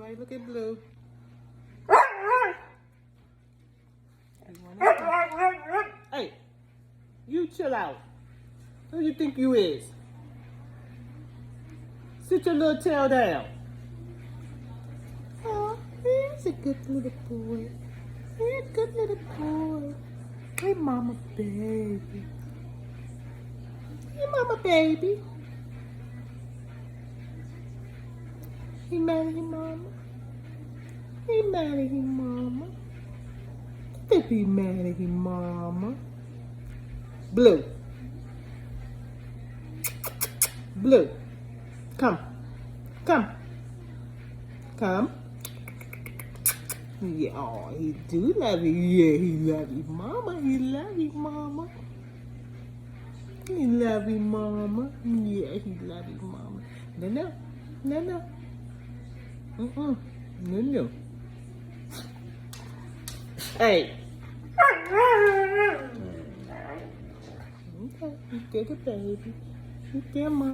boy. Look at Blue. Hey, you chill out. Who you think you is? Sit your little tail down. Oh, he's a good little boy. He's a good little boy. Hey, mama baby. Hey, mama baby. He mad at his mama. He mad at his mama. Don't be mad at his mama. Blue. Blue. Come. Come. Come. Yeah, oh, he do love you. Yeah, he love you, mama. He love you, mama. He love you, mama. Yeah, he love you, mama. No, no. No, no. No, no. Hey. Okay, you get a baby. You get mom.